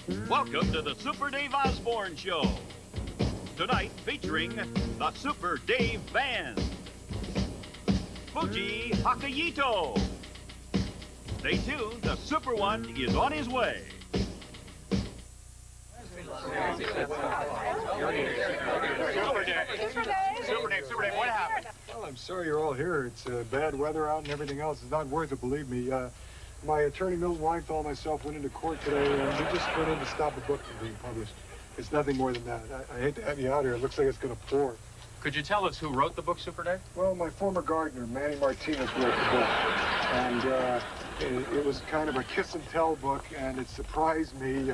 Welcome to the Super Dave Osborne Show. Tonight featuring the Super Dave Band. Fuji Hakayito. Stay tuned, the Super One is on his way. Super Dave, what happened? Well, I'm sorry you're all here. It's bad weather out and everything else. It's not worth it, believe me. My attorney, Milton Weinthal, and myself went into court today, and we just went in to stop a book from being published. It's nothing more than that. I hate to have you out here. It looks like it's going to pour. Could you tell us who wrote the book, Super Dave? Well, my former gardener, Manny Martinez, wrote the book. And it was kind of a kiss-and-tell book, and it surprised me.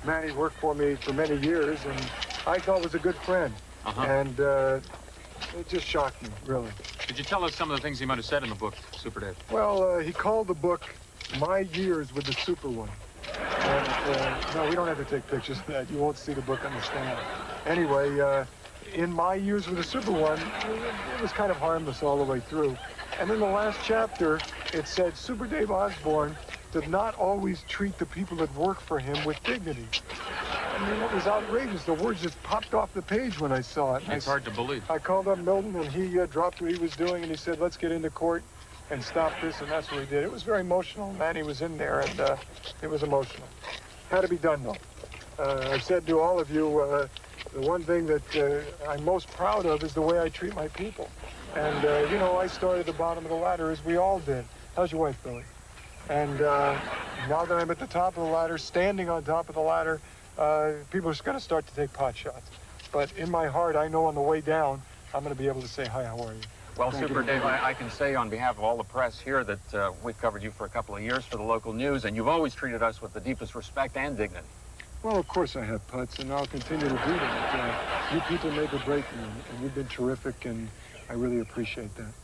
Manny worked for me for many years, and I thought was a good friend. And it just shocked me, really. Could you tell us some of the things he might have said in the book, Super Dave? Well, he called the book My Years with the Super One. And, no, we don't have to take pictures of that. You won't see the book on the stand. Anyway, in My Years with the Super One, it was kind of harmless all the way through. And in the last chapter, it said, Super Dave Osborne did not always treat the people that work for him with dignity. I mean, it was outrageous. The words just popped off the page when I saw it. It's hard to believe. I called up Milton, and he dropped what he was doing, and he said, let's get into court and stop this, and that's what we did. It was very emotional. Manny was in there, and it was emotional. Had to be done, though. I've said to all of you, the one thing that I'm most proud of is the way I treat my people. And, you know, I started at the bottom of the ladder, as we all did. How's your wife, Billy? And now that I'm at the top of the ladder, standing on top of the ladder, people are going to start to take pot shots. But in my heart, I know on the way down, I'm going to be able to say, hi, how are you? Well, Super Dave, I can say on behalf of all the press here that we've covered you for a couple of years for the local news, and you've always treated us with the deepest respect and dignity. Well, of course I have putts, and I'll continue to do that. You people make or break me, and you've been terrific, and I really appreciate that.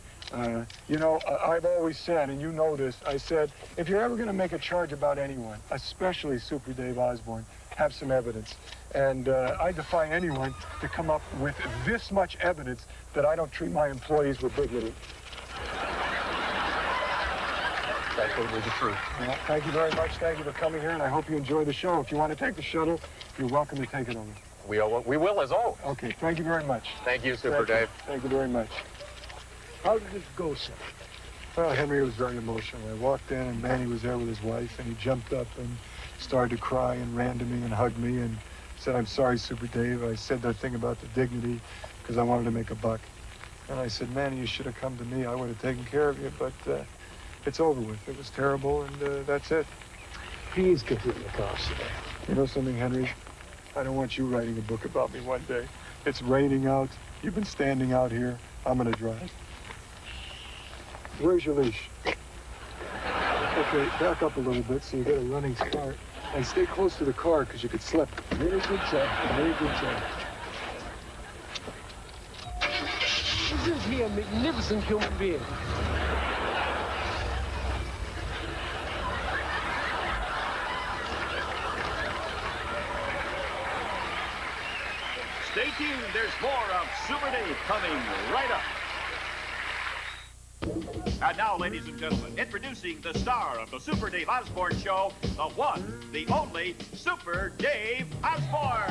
You know, I've always said, and you know this, I said, if you're ever going to make a charge about anyone, especially Super Dave Osborne, have some evidence. And I defy anyone to come up with this much evidence that I don't treat my employees with dignity. That's totally the truth. Well, thank you very much. Thank you for coming here, and I hope you enjoy the show. If you want to take the shuttle, you're welcome to take it over. We will, as always. Okay, thank you very much. Thank you, Super Dave. Thank you very much. How did it go, sir? Well, Henry was very emotional. I walked in, and Manny was there with his wife, and he jumped up and started to cry and ran to me and hugged me and said, I'm sorry, Super Dave. I said that thing about the dignity because I wanted to make a buck. And I said, Manny, you should have come to me. I would have taken care of you, but it's over with. It was terrible, and that's it. Please get in the car, sir. You know something, Henry? I don't want you writing a book about me one day. It's raining out. You've been standing out here. I'm going to drive. Where's your leash? Okay, back up a little bit so you get a running start. And stay close to the car because you could slip. Very good job. Very good job. Isn't he a magnificent human being? Stay tuned, there's more of Super Dave coming right up. And now, ladies and gentlemen, introducing the star of the Super Dave Osborne Show, the one, the only, Super Dave Osborne.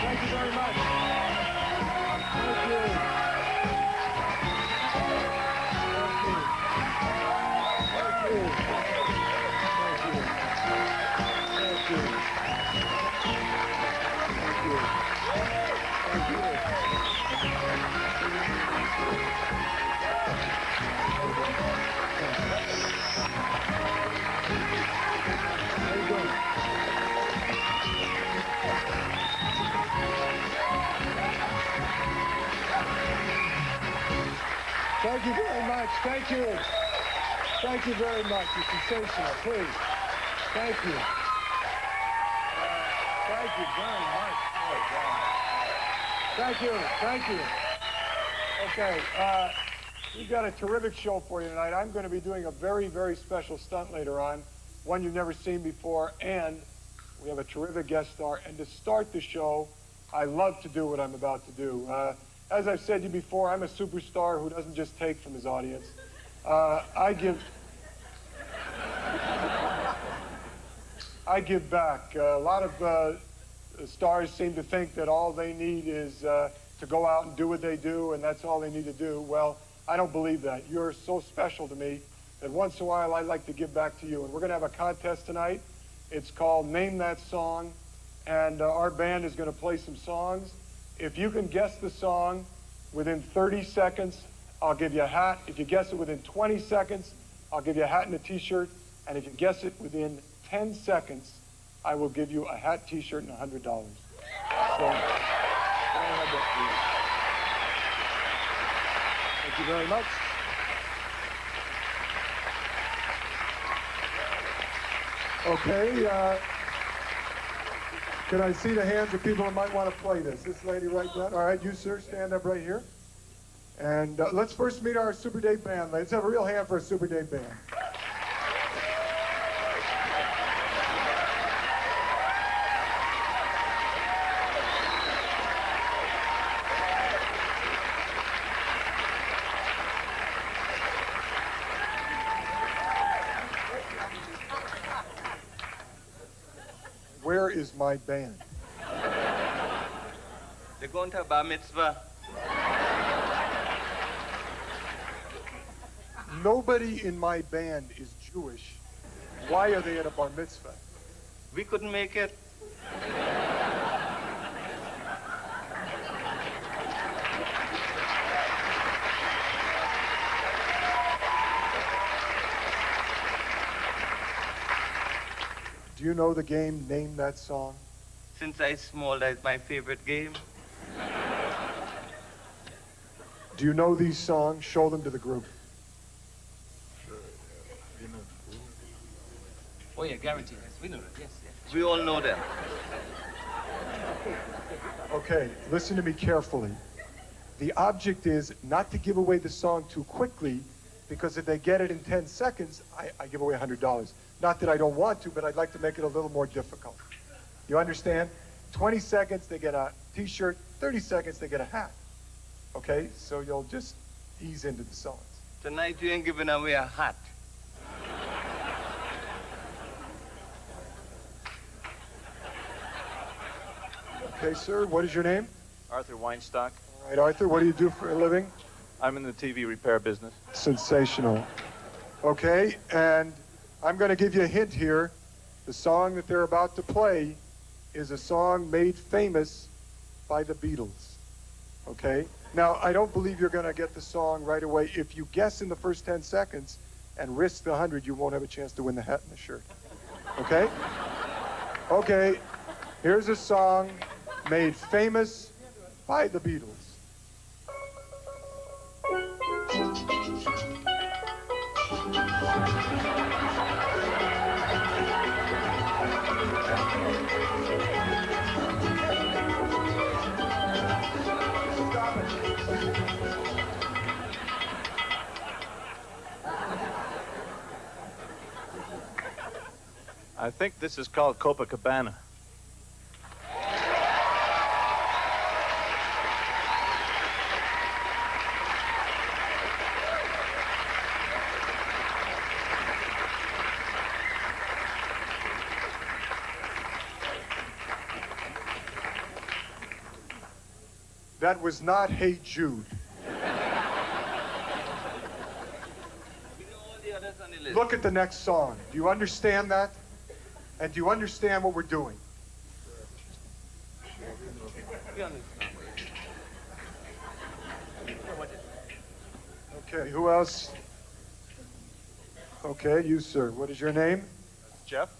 Thank you very much. Thank you. Thank you very much. Thank you. Thank you very much. You're sensational. Please. Thank you. Thank you very much. Oh, God. Thank you. Thank you. Okay. We've got a terrific show for you tonight. I'm going to be doing a very, very special stunt later on, one you've never seen before, and we have a terrific guest star. And to start the show, I love to do what I'm about to do. as I've said to you before, I'm a superstar who doesn't just take from his audience. I give back. A lot of stars seem to think that all they need is to go out and do what they do, and that's all they need to do. Well, I don't believe that. You're so special to me that once in a while I'd like to give back to you. And we're going to have a contest tonight. It's called Name That Song, and our band is going to play some songs. If you can guess the song within 30 seconds, I'll give you a hat. If you guess it within 20 seconds, I'll give you a hat and a t-shirt. And if you guess it within 10 seconds, I will give you a hat, t-shirt, and $100. So, thank you very much. Okay, can I see the hands of people who might want to play this? This lady right there. All right, you, sir, stand up right here. And let's first meet our Super Dave band. Let's have a real hand for a Super Dave band. Where is my band? They're going to a bar mitzvah. Nobody in my band is Jewish. Why are they at a bar mitzvah? We couldn't make it. Do you know the game Name That Song? Since I small, that's my favorite game. Do you know these songs? Show them to the group. Oh, yeah, guaranteed. Yes, we know that. Yes, yes. We all know them. Okay, listen to me carefully. The object is not to give away the song too quickly, because if they get it in 10 seconds, I give away $100. Not that I don't want to, but I'd like to make it a little more difficult. You understand? 20 seconds, they get a t-shirt. 30 seconds, they get a hat. Okay, so you'll just ease into the songs. Tonight you ain't giving away a hat. Okay, sir, what is your name? Arthur Weinstock. All right, Arthur, what do you do for a living? I'm in the TV repair business. Sensational. Okay, and I'm going to give you a hint here. The song that they're about to play is a song made famous by the Beatles. Okay? Now, I don't believe you're going to get the song right away. If you guess in the first 10 seconds and risk the 100, you won't have a chance to win the hat and the shirt. Okay? Okay, here's a song made famous by the Beatles. I think this is called Copacabana. That was not Hey Jude. We know all the others on the list. Look at the next song. Do you understand that? And do you understand what we're doing? We understand. Okay, who else? Okay, you, sir. What is your name? Jeff,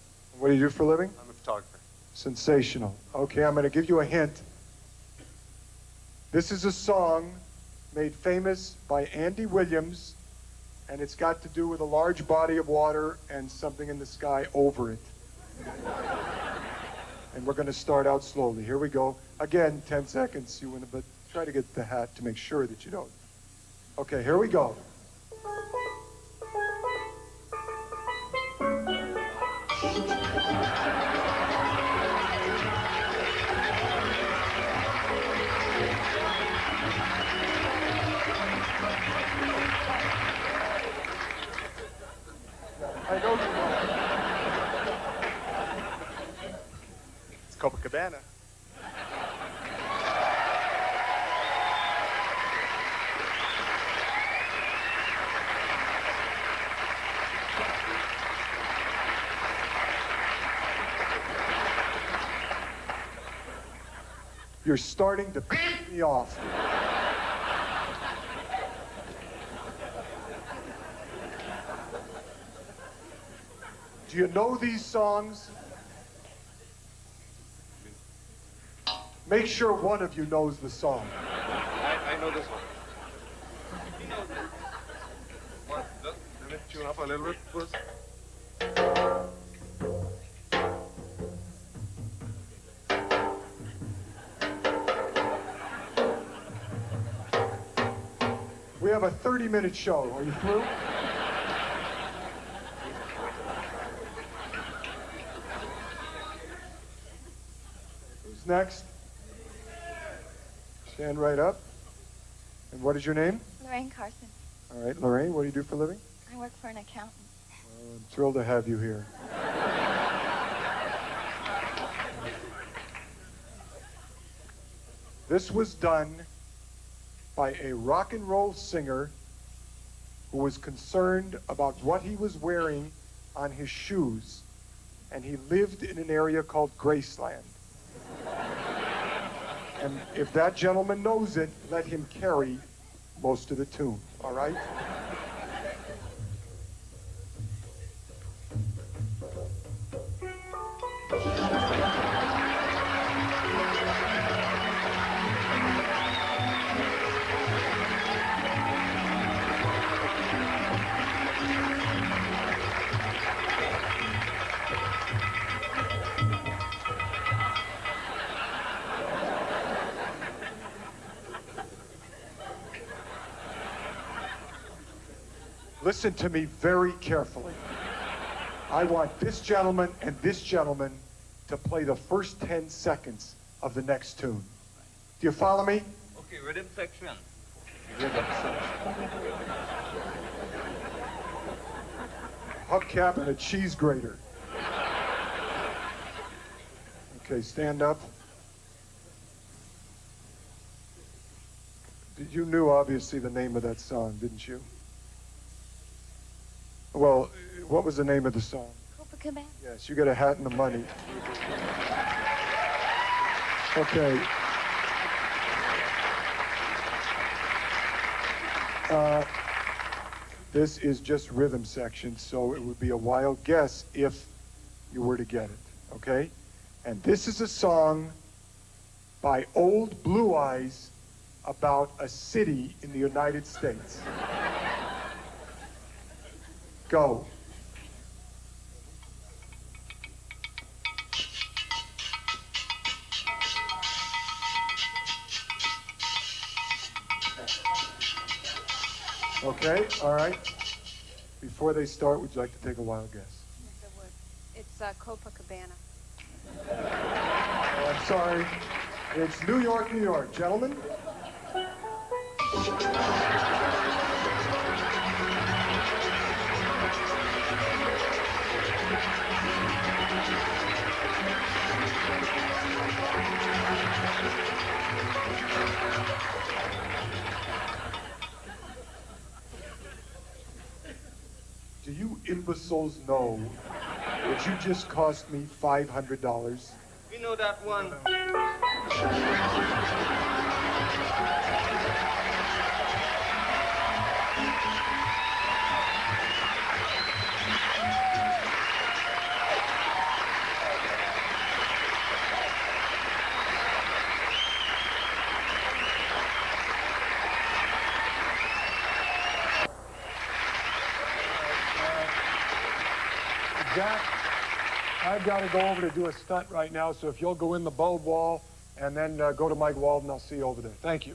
What do you do for a living? I'm a photographer. Sensational. Okay, I'm going to give you a hint. This is a song made famous by Andy Williams, and it's got to do with a large body of water and something in the sky over it. And we're going to start out slowly. Here we go. Again, 10 seconds. You win it, but try to get the hat to make sure that you don't. Okay, here we go. Cabana. You're starting to piss me off. Do you know these songs? Make sure one of you knows the song. I know this one. What? Look, let me tune up a little bit first. We have a 30-minute show. Are you through? Who's next? Stand right up. And what is your name? Lorraine Carson. All right, Lorraine, what do you do for a living? I work for an accountant. I'm thrilled to have you here. This was done by a rock and roll singer who was concerned about what he was wearing on his shoes, and he lived in an area called Graceland. And if that gentleman knows it, let him carry most of the tune, all right? Listen to me very carefully. I want this gentleman and this gentleman to play the first 10 seconds of the next tune. Do you follow me? Okay, rhythm section. Hubcap and a cheese grater. Okay, stand up. You knew, obviously, the name of that song, didn't you? Well, what was the name of the song? Copacabana. Yes, you get a hat and the money. Okay. This is just rhythm section, so it would be a wild guess if you were to get it, okay? And this is a song by Old Blue Eyes about a city in the United States. Go. Okay, all right. Before they start, would you like to take a wild guess? Yes, I would. It's Copacabana. Oh, I'm sorry. It's New York, New York. Gentlemen? Do you imbeciles know that you just cost me $500? We know that one. Jack, I've got to go over to do a stunt right now, so if you'll go in the bulb wall and then go to Mike Walden, I'll see you over there. Thank you.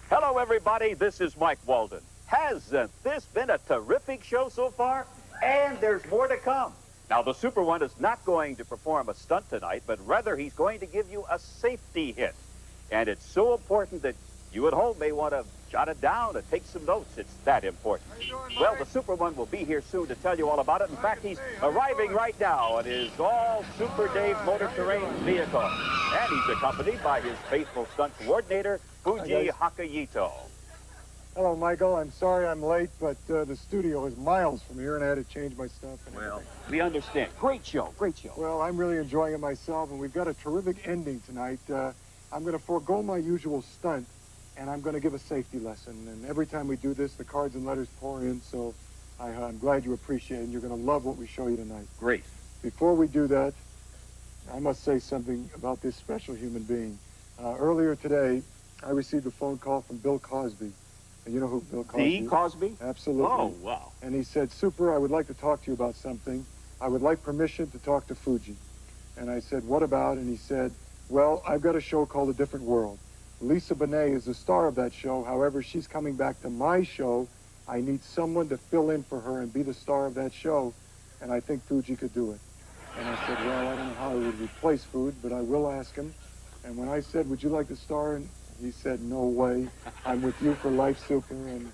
Hello, everybody. This is Mike Walden. Hasn't this been a terrific show so far? And there's more to come. Now, the Super One is not going to perform a stunt tonight, but rather he's going to give you a safety hit. And it's so important that You at home may want to jot it down and take some notes. It's that important. Well, the Super One will be here soon to tell you all about it. In fact, he's arriving right now in his all-Super Dave motor terrain vehicle. And he's accompanied by his faithful stunt coordinator, Fuji Hakayito. Hello, Michael. I'm sorry I'm late, but the studio is miles from here, and I had to change my stuff. And Well, we understand. Great show, great show. Well, I'm really enjoying it myself, and we've got a terrific ending tonight. I'm going to forego my usual stunt, and I'm going to give a safety lesson. And every time we do this, the cards and letters pour in, so I'm glad you appreciate it, and you're going to love what we show you tonight. Great. Before we do that, I must say something about this special human being. Earlier today, I received a phone call from Bill Cosby. You know who Bill Cosby is? The Cosby? Absolutely. Oh, wow. And he said, Super, I would like to talk to you about something. I would like permission to talk to Fuji. And I said, what about? And he said, well, I've got a show called A Different World. Lisa Bonet is the star of that show. However, she's coming back to my show. I need someone to fill in for her and be the star of that show. And I think Fuji could do it. And I said, well, I don't know how I would replace Fuji, but I will ask him. And when I said, would you like to star? And he said, no way. I'm with you for life, Super. And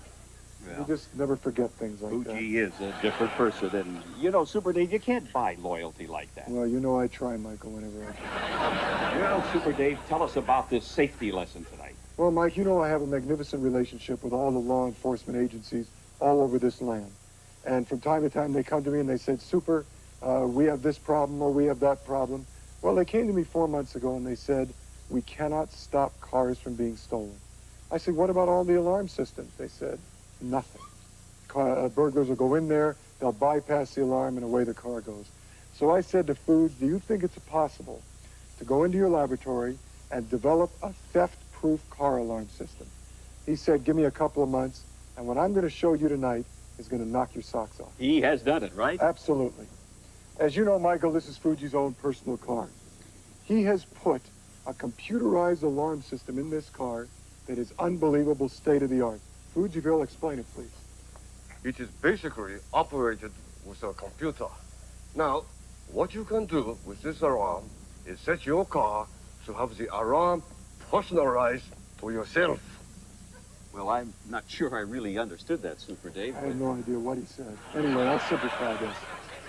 you just never forget things like that. Fuji is a different person. And, you know, Super Dave, you can't buy loyalty like that. Well, you know I try, Michael, whenever I can. Well, Super Dave, tell us about this safety lesson tonight. Well, Mike, you know I have a magnificent relationship with all the law enforcement agencies all over this land. And from time to time, they come to me and they said, Super, we have this problem or we have that problem. Well, they came to me 4 months ago and they said, we cannot stop cars from being stolen. I said, what about all the alarm systems? They said, nothing. Burglars will go in there, they'll bypass the alarm, and away the car goes. So I said to Fuji, do you think it's possible to go into your laboratory and develop a theft-proof car alarm system? He said, give me a couple of months, and what I'm going to show you tonight is going to knock your socks off. He has done it, right? Absolutely. As you know, Michael, this is Fuji's own personal car. He has put a computerized alarm system in this car that is unbelievable, state-of-the-art. Fuji, will explain it, please. It is basically operated with a computer. Now, what you can do with this alarm is set your car to have the alarm personalized to yourself. Well, I'm not sure I really understood that, Super Dave. I have no idea what he said. Anyway, I'll simplify this.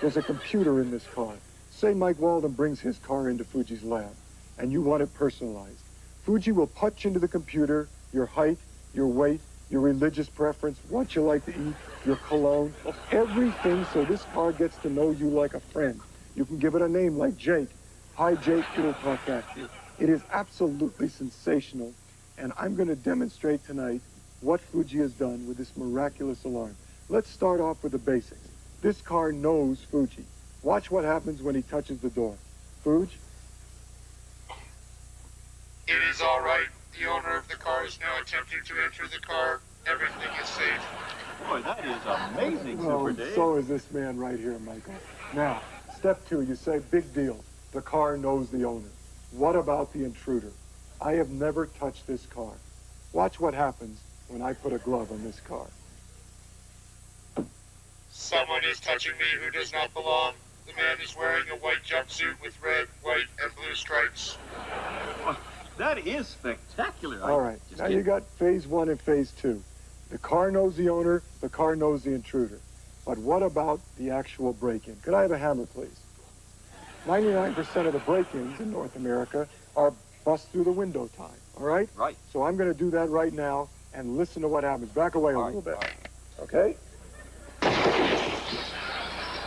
There's a computer in this car. Say Mike Walden brings his car into Fuji's lab, and you want it personalized. Fuji will punch into the computer your height, your weight, your religious preference, what you like to eat, your cologne, everything, so this car gets to know you like a friend. You can give it a name like Jake. Hi, Jake, it'll talk back to you. It is absolutely sensational, and I'm going to demonstrate tonight what Fuji has done with this miraculous alarm. Let's start off with the basics. This car knows Fuji. Watch what happens when he touches the door. Fuji? It is all right. The owner of the car is now attempting to enter the car. Everything is safe. Boy, that is amazing, Super Oh, Dave. so is this man right here, Michael. Now, step 2, you say, big deal. The car knows the owner. What about the intruder? I have never touched this car. Watch what happens when I put a glove on this car. Someone is touching me who does not belong. The man is wearing a white jumpsuit with red, white, and blue stripes. That is spectacular. All right, now you got phase 1 and phase 2. The car knows the owner, the car knows the intruder. But what about the actual break-in? Could I have a hammer, please? 99% of the break-ins in North America are bust through the window time, all right? Right. So I'm going to do that right now and listen to what happens. Back away a little bit, okay?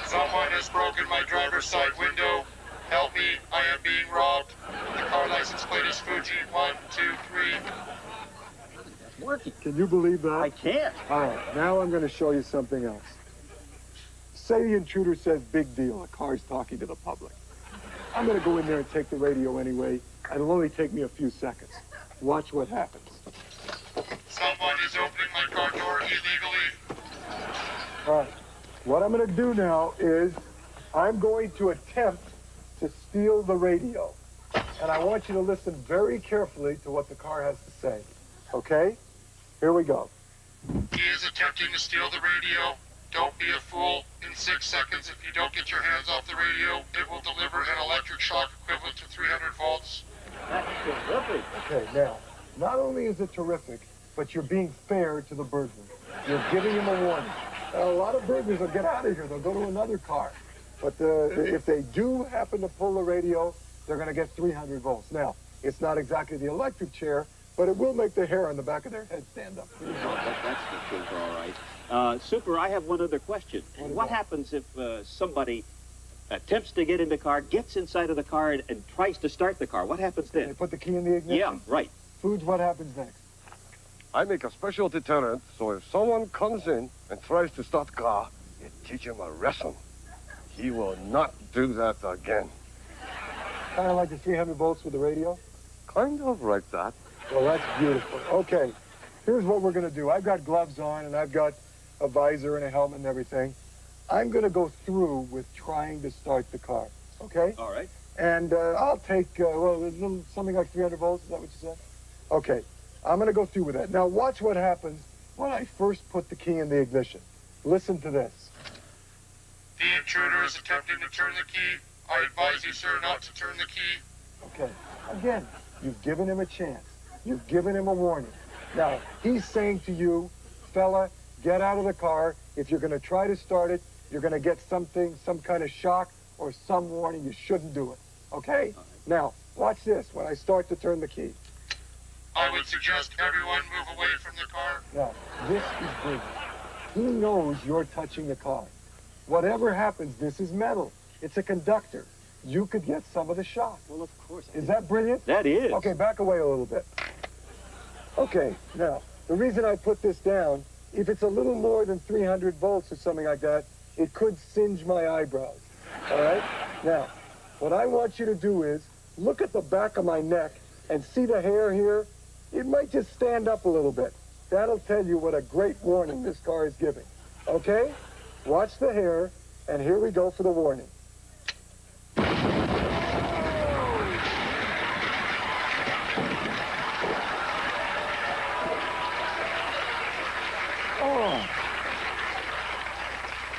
Someone has broken my driver's side window. Help me, I am being robbed. The car license plate is Fuji 123. That's working. Can you believe that? I can't. All right, now I'm going to show you something else. Say the intruder says, big deal, a car's talking to the public. I'm going to go in there and take the radio anyway. It'll only take me a few seconds. Watch what happens. Someone is opening my car door illegally. All right, what I'm going to do now is I'm going to attempt to steal the radio. And I want you to listen very carefully to what the car has to say. Okay? Here we go. He is attempting to steal the radio. Don't be a fool. In 6 seconds, if you don't get your hands off the radio, it will deliver an electric shock equivalent to 300 volts. That's terrific. Okay, now, Not only is it terrific, but you're being fair to the burglar. You're giving him a warning. A lot of burglars will get out of here. They'll go to another car. But if they do happen to pull the radio, they're going to get 300 volts. Now, it's not exactly the electric chair, but it will make the hair on the back of their head stand up. That's the truth, all right. Super, I have one other question. What happens if somebody attempts to get in the car, gets inside of the car, and tries to start the car? What happens then? They put the key in the ignition? Yeah, right. Foods, what happens next? I make a special deterrent, so if someone comes in and tries to start the car, you teach him a lesson. He will not do that again. Kind of like the 300 volts with the radio? Kind of like that. Well, that's beautiful. Okay, here's what we're going to do. I've got gloves on, and I've got a visor and a helmet and everything. I'm going to go through with trying to start the car, okay? All right. And I'll take, something like 300 volts, is that what you said? Okay, I'm going to go through with that. Now, watch what happens when I first put the key in the ignition. Listen to this. The intruder is attempting to turn the key. I advise you, sir, not to turn the key. Okay, again, you've given him a chance. You've given him a warning. Now, he's saying to you, fella, get out of the car. If you're going to try to start it, you're going to get some kind of shock or some warning. You shouldn't do it, okay? Now, watch this when I start to turn the key. I would suggest everyone move away from the car. Now, this is brilliant. He knows you're touching the car. Whatever happens, this is metal. It's a conductor. You could get some of the shock. Well, of course. Is that brilliant? That is. Okay, back away a little bit. Okay, now, the reason I put this down, if it's a little more than 300 volts or something like that, it could singe my eyebrows, all right? Now, what I want you to do is look at the back of my neck and see the hair here? It might just stand up a little bit. That'll tell you what a great warning this car is giving, okay? Watch the hair, and here we go for the warning.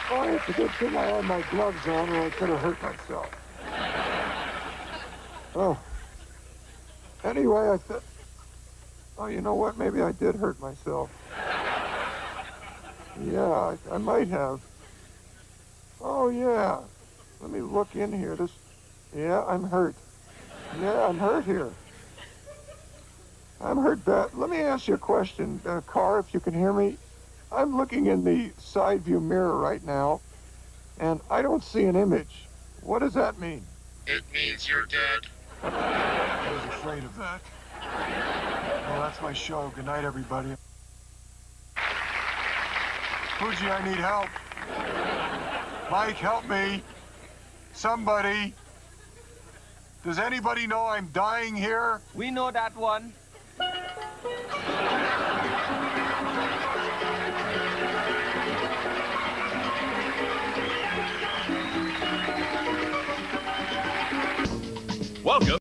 I have to get through I had my gloves on or I could have hurt myself. Oh. Anyway, I thought, oh, you know what? Maybe I did hurt myself. Yeah, I might have. Oh, yeah. Let me look in here. Yeah, I'm hurt. Yeah, I'm hurt here. I'm hurt bad. Let me ask you a question, Carr, if you can hear me. I'm looking in the side view mirror right now, and I don't see an image. What does that mean? It means you're dead. I was afraid of that. Well, that's my show. Good night, everybody. Fuji, I need help. Mike, help me. Somebody. Does anybody know I'm dying here? We know that one. Welcome.